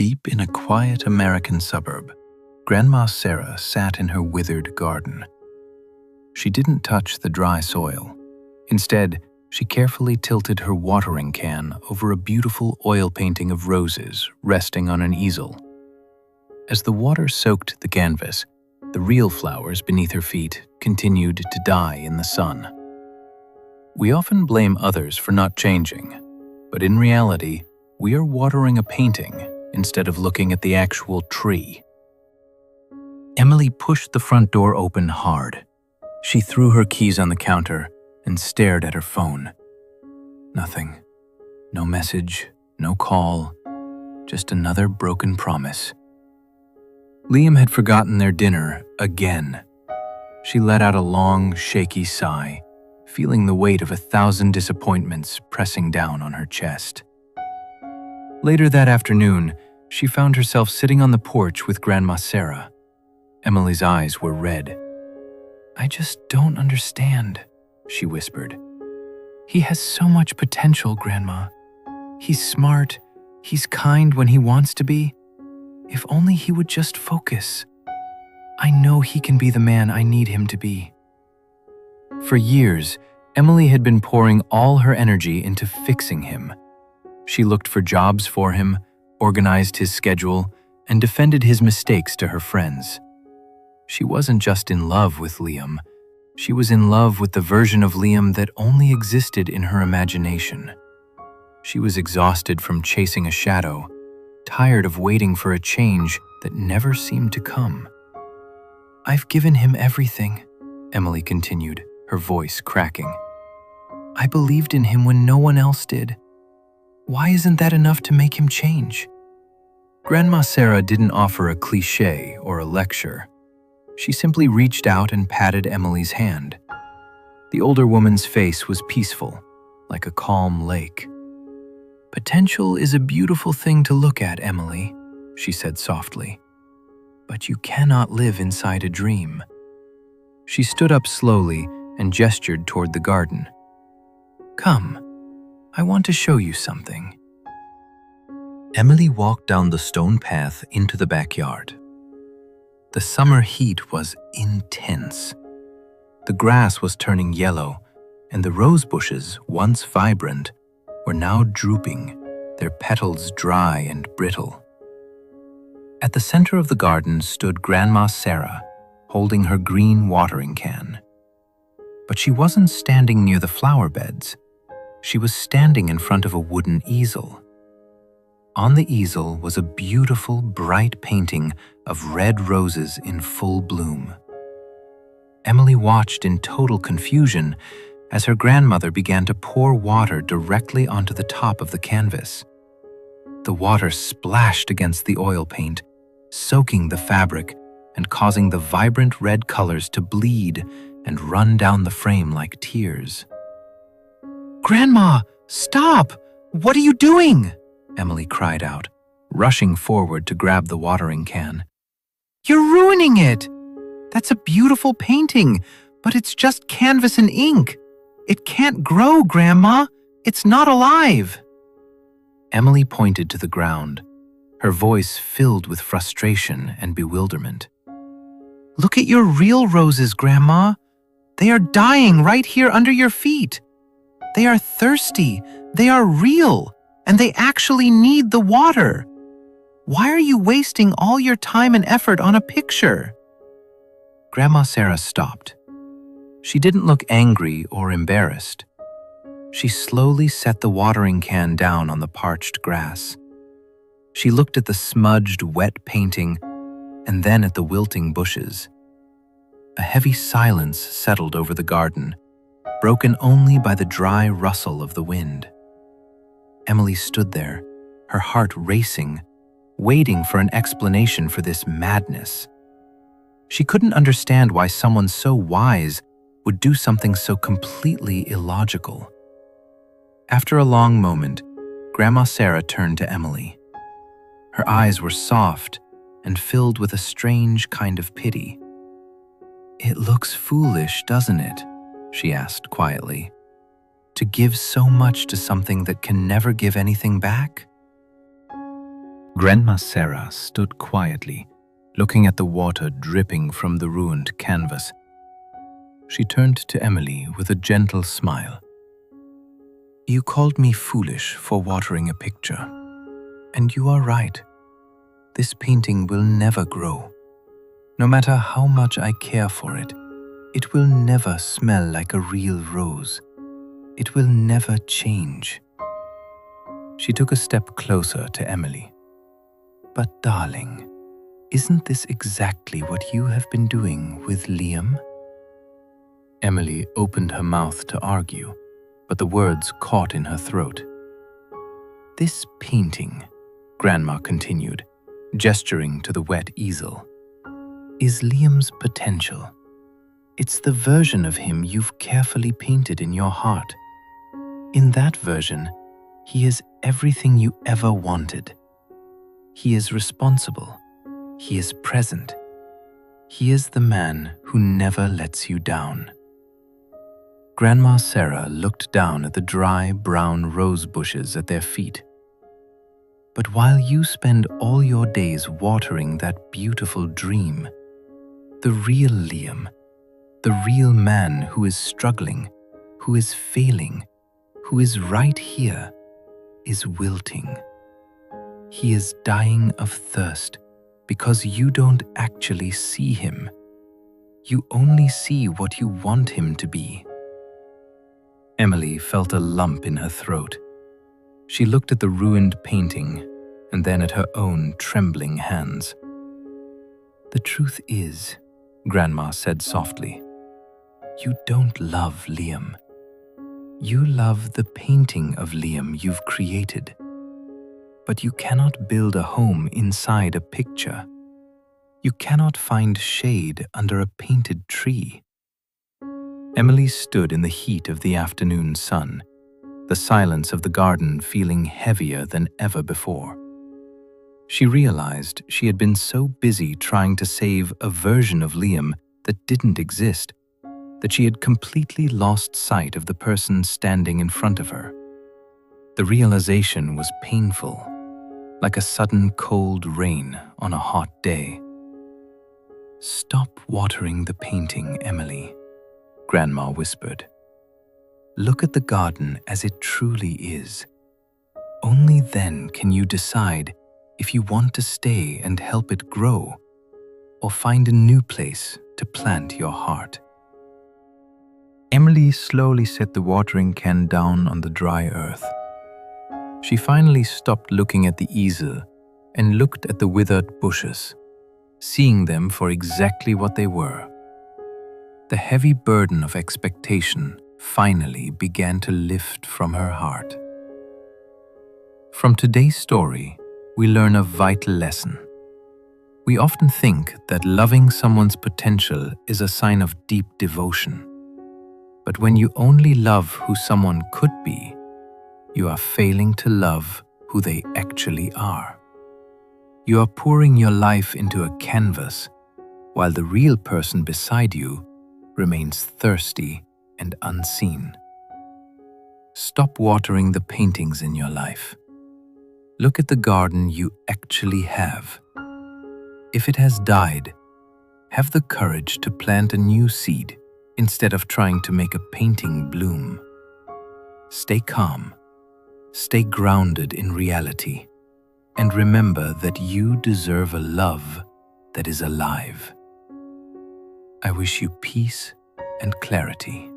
Deep in a quiet American suburb, Grandma Sarah sat in her withered garden. She didn't touch the dry soil. Instead, she carefully tilted her watering can over a beautiful oil painting of roses resting on an easel. As the water soaked the canvas, the real flowers beneath her feet continued to die in the sun. We often blame others for not changing, but in reality, we are watering a painting instead of looking at the actual tree. Emily pushed the front door open hard. She threw her keys on the counter and stared at her phone. Nothing. No message, no call, just another broken promise. Liam had forgotten their dinner again. She let out a long, shaky sigh, feeling the weight of 1,000 disappointments pressing down on her chest. Later that afternoon, she found herself sitting on the porch with Grandma Sarah. Emily's eyes were red. "I just don't understand," she whispered. "He has so much potential, Grandma. He's smart, he's kind when he wants to be. If only he would just focus. I know he can be the man I need him to be." For years, Emily had been pouring all her energy into fixing him. She looked for jobs for him, organized his schedule, and defended his mistakes to her friends. She wasn't just in love with Liam. She was in love with the version of Liam that only existed in her imagination. She was exhausted from chasing a shadow, tired of waiting for a change that never seemed to come. "I've given him everything," Emily continued, her voice cracking. "I believed in him when no one else did. Why isn't that enough to make him change?" Grandma Sarah didn't offer a cliché or a lecture. She simply reached out and patted Emily's hand. The older woman's face was peaceful, like a calm lake. "Potential is a beautiful thing to look at, Emily," she said softly. "But you cannot live inside a dream." She stood up slowly and gestured toward the garden. "Come, I want to show you something." Emily walked down the stone path into the backyard. The summer heat was intense. The grass was turning yellow, and the rose bushes, once vibrant, were now drooping, their petals dry and brittle. At the center of the garden stood Grandma Sarah, holding her green watering can. But she wasn't standing near the flower beds. She was standing in front of a wooden easel. On the easel was a beautiful, bright painting of red roses in full bloom. Emily watched in total confusion as her grandmother began to pour water directly onto the top of the canvas. The water splashed against the oil paint, soaking the fabric and causing the vibrant red colors to bleed and run down the frame like tears. "Grandma, stop! What are you doing?" Emily cried out, rushing forward to grab the watering can. "You're ruining it! That's a beautiful painting, but it's just canvas and ink. It can't grow, Grandma. It's not alive." Emily pointed to the ground, her voice filled with frustration and bewilderment. "Look at your real roses, Grandma. They are dying right here under your feet. They are thirsty, they are real, and they actually need the water. Why are you wasting all your time and effort on a picture?" Grandma Sarah stopped. She didn't look angry or embarrassed. She slowly set the watering can down on the parched grass. She looked at the smudged, wet painting and then at the wilting bushes. A heavy silence settled over the garden, broken only by the dry rustle of the wind. Emily stood there, her heart racing, waiting for an explanation for this madness. She couldn't understand why someone so wise would do something so completely illogical. After a long moment, Grandma Sarah turned to Emily. Her eyes were soft and filled with a strange kind of pity. "It looks foolish, doesn't it?" she asked quietly. "To give so much to something that can never give anything back?" Grandma Sarah stood quietly, looking at the water dripping from the ruined canvas. She turned to Emily with a gentle smile. "You called me foolish for watering a picture. And you are right. This painting will never grow. No matter how much I care for it, it will never smell like a real rose. It will never change." She took a step closer to Emily. "But darling, isn't this exactly what you have been doing with Liam?" Emily opened her mouth to argue, but the words caught in her throat. "This painting," Grandma continued, gesturing to the wet easel, "is Liam's potential. It's the version of him you've carefully painted in your heart. In that version, he is everything you ever wanted. He is responsible. He is present. He is the man who never lets you down." Grandma Sarah looked down at the dry, brown rose bushes at their feet. "But while you spend all your days watering that beautiful dream, the real Liam, the real man who is struggling, who is failing, who is right here, is wilting. He is dying of thirst because you don't actually see him. You only see what you want him to be." Emily felt a lump in her throat. She looked at the ruined painting and then at her own trembling hands. "The truth is," Grandma said softly, "you don't love Liam. You love the painting of Liam you've created. But you cannot build a home inside a picture. You cannot find shade under a painted tree." Emily stood in the heat of the afternoon sun, the silence of the garden feeling heavier than ever before. She realized she had been so busy trying to save a version of Liam that didn't exist, that she had completely lost sight of the person standing in front of her. The realization was painful, like a sudden cold rain on a hot day. "Stop watering the painting, Emily," Grandma whispered. "Look at the garden as it truly is. Only then can you decide if you want to stay and help it grow, or find a new place to plant your heart." Emily slowly set the watering can down on the dry earth. She finally stopped looking at the easel and looked at the withered bushes, seeing them for exactly what they were. The heavy burden of expectation finally began to lift from her heart. From today's story, we learn a vital lesson. We often think that loving someone's potential is a sign of deep devotion. But when you only love who someone could be, you are failing to love who they actually are. You are pouring your life into a canvas, while the real person beside you remains thirsty and unseen. Stop watering the paintings in your life. Look at the garden you actually have. If it has died, have the courage to plant a new seed instead of trying to make a painting bloom. Stay calm, stay grounded in reality, and remember that you deserve a love that is alive. I wish you peace and clarity.